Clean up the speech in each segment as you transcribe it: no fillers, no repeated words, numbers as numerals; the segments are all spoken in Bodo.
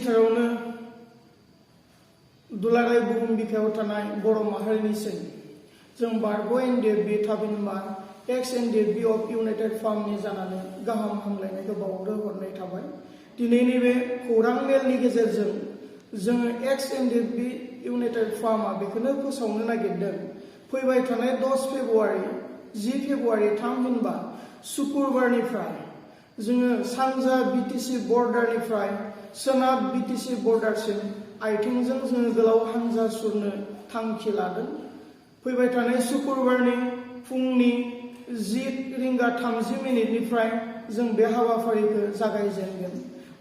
सेन्टारावनो दुलाराय बुहुम बिखायाव थानाय बर' माहारिनिसिम जों बारग' NDFB थामहिनबा एक्स NDFB अफ इउनाइटेड फार्मनि जानानै गाहाम हामलायनायखौ बावहरनाय थाबाय। दिनैनि बे खौरां मेलनि गेजेरजों जोङो एक्स NDFB इउनाइटेड फार्मआ बेखौनो फोसावनो नागिरदों फैबाय थानाय 10 फेब्रुवारि 10 फेब्रुवारि थामहिनबा शुक्रबारनिफ्राय जोङो सानजा BTC बर्डारनिफ्राय सोनाब BTC बर्डारसिम आइथिंजों जोङो गोलाव हानजा सुरनो थांखि लादों। फैबाय थानाय शुक्रबारनि फुंनि 10:30 जों बे हाबाफारिखौ जागायजेनगोन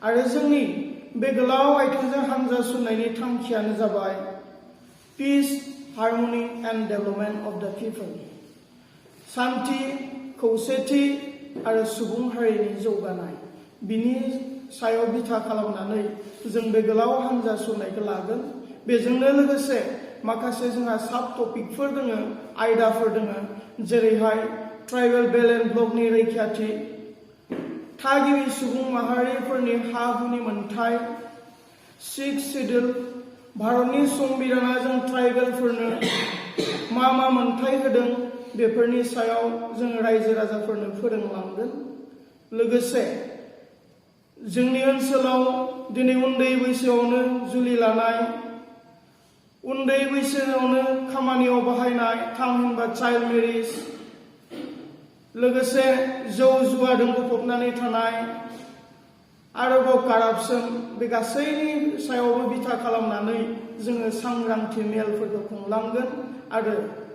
आरो जोंनि बे गोलाव आइथिंजों हानजा सुरनायनि थांखियानो जाबाय peace harmony and development of the people, शांति, खौसेथि आरो सुबुं हारिनि जौगानाय बिनि सायाव बिथा खालामनानै जों बे गोलाव हानजा सुरनायखौ लागोन। बेजोंनो लोगोसे माखासे जोंहा सब टपिकफोर दङ, आयदाफोर दङ, जेरैहाय ट्राइबेल बेल्ट एन्ड ब्लकनि रैखाथि, थागिबि सुबुं माहारिफोरनि हा हुनि मोनथाय, 6 शेड्यूल, भारतनि संबिधाना जों ट्राइबेलफोरनो मा मोनथाय होदों बेफोरनि सायाव जों रायजो राजाफोरनो फोरोंलांगोन। लोगोसे जोंनि ओनसोलाव दिनै उन्दै बैसोआवनो जुलि लानाय, उन्दै बैसोआवनो खामानियाव बाहायनाय थामहिनबा चाइल्ड मेरिज, लोगोसे जौ जुवाजों गफबनानै थानाय, आरोबाव कारापसन, बे गासैनि सायावबो बिथा खालामनानै जोङो सांग्रांथि मेलफोरखौ खुंलांगोन आरो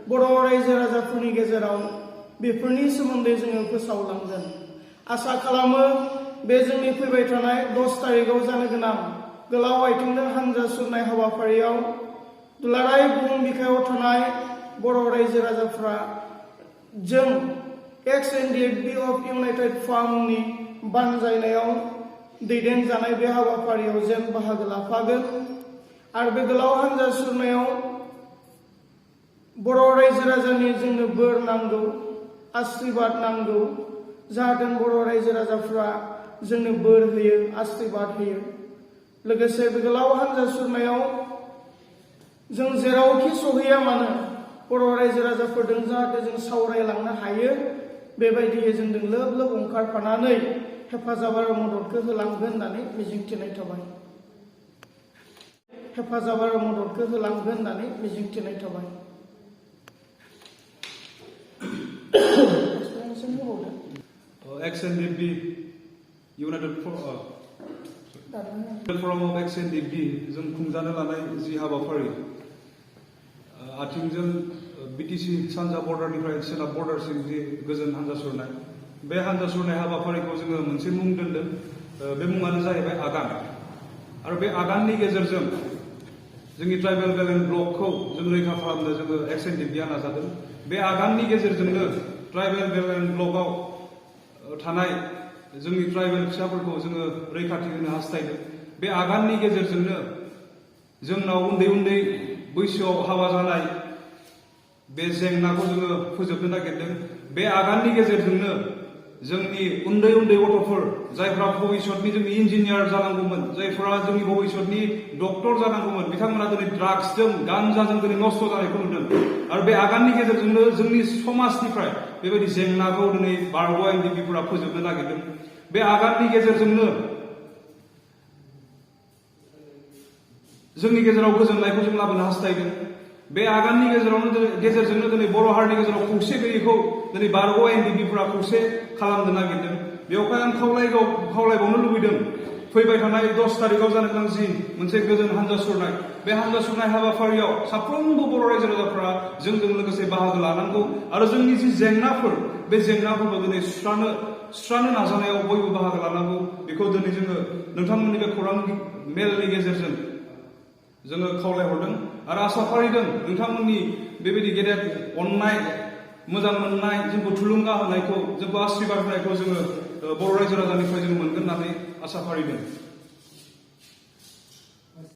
बर' रायजो राजाफोरनि गेजेराव बेफोरनि सोमोन्दै जोङो फोसावलांगोन। आसा खालामो बे जोंनि फैबाय थानाय 10 तारिखआव जानो गोनां गोलाव आइथिंजों हानजा सुरनाय हाबाफारियाव दुलाराय बुहुम बिखायाव थानाय बर' रायजो राजाफ्रा जों एक्स NDFB अफ इउनाइटेड फार्मनि बानजायनायाव दैदेनजानाय बे हाबाफारियाव जेन बाहागो लाफागोन आरो बे गोलाव हानजा सुरनायाव बर' रायजो राजानि जोंनो बोर नांगौ, आशीर्वाद नांगौ, जाहाथे बर' रायजो राजाफ्रा जोंनो बोर होयो, आशीर्वाद होयो। लोगोसे बे गोलाव हानजा सुरनायाव जों जेरावखि सहैया मानो बर' रायजो राजाफोरजों जाहाथे जों सावरायलांनो हायो, बेबायदियै जोंजों लोब लोब ओंखारफानानै हेफाजाब आरो मददखौ होलांगोन होननानै मिजिंथिनाय थाबाय। हेफाजाब आरो मददखौ होलांगोन होननानै मिजिंथिनाय थाबाय। एक्स NDFB United form of X NDFB जों खुंजानो लानाय जि हाबाफारि आथिंजों BTC सानजा बर्डारनिफ्राय सोनाब बर्डारसिम जि गोजोन हानजा सुरनाय, बे हानजा सुरनाय हाबाफारिखौ जोङो मोनसे मुं दोनदों। बे मुङानो जाहैबाय आगान। आरो बे आगाननि गेजेरजों जोंनि ट्राइबेल बेल्ट एन्ड ब्लकखौ जों रैखा खालामनो जोङो एक्स NDFBआ नाजादों। बे आगाननि गेजेरजोंनो ट्राइबेल बेल्ट एन्ड ब्लकआव थानाय जोंनि ट्राइबेल फिसाफोरखौ जोङो रैखाथि होनो हास्थायदों। बे आगाननि गेजेरजोंनो जोंनाव उन्दै बैसोआव हाबा जानाय बे जेंनाखौ जोङो फोजोबनो नागिरदों। बे आगाननि गेजेरजोंनो जोंनि उन्दै गथ'फोर जायफ्रा भबिष्यतनि जोंनि इन्जिनियार जानांगौमोन, जायफ्रा जोंनि भबिष्यतनि डक्टर जानांगौमोन, बिथांमोना दिनै ड्राग्सजों गान्जाजों दिनै नस्थ' जानायखौ नुदों। आरो बे आगाननि गेजेरजोंनो जोंनि समाजनिफ्राय बेबायदि जेंनाखौ दिनै बारग' NDFBफोरा फोजोबनो नागिरदों। बे आगाननि गेजेरजोंनो जोंनि गेजेराव गोजोननायखौ जों लाबोनो हास्थायदों। बे आगाननि गेजेरजोंनो दिनै बर' हारिनि गेजेराव खौसे गैयैखौ दिनै बारग' NDFBफोरा खौसे खालामनो नागिरदों। बेवहाय आं खावलायबावनो लुबैदों, फैबाय थानाय 10 तारिखआव जानो गोनां जि मोनसे गोजोन हानजा सुरनाय, बे हानजा सुरनाय हाबाफारियाव साफ्रोमबो बर' रायजो राजाफ्रा जोंजों लोगोसे बाहागो लानांगौ आरो जोंनि जि जेंनाफोर, बे जेंनाफोरखौ दिनै सुस्रानो नाजानायाव बयबो बाहागो लानांगौ। बेखौ दिनै जोङो नोंथांमोननि बे खौरां मेलनि गेजेरजों जोङो खावलायहरदों आरो आसा फारिदों नोंथांमोननि बेबायदि गेदेर अननाय, मोजां मोननाय, जोंखौ थुलुंगा होनायखौ, जोंखौ आशीर्वाद होनायखौ जोङो बर' रायजो राजानिफ्राय जों मोनगोन होननानै आसा फारिदों।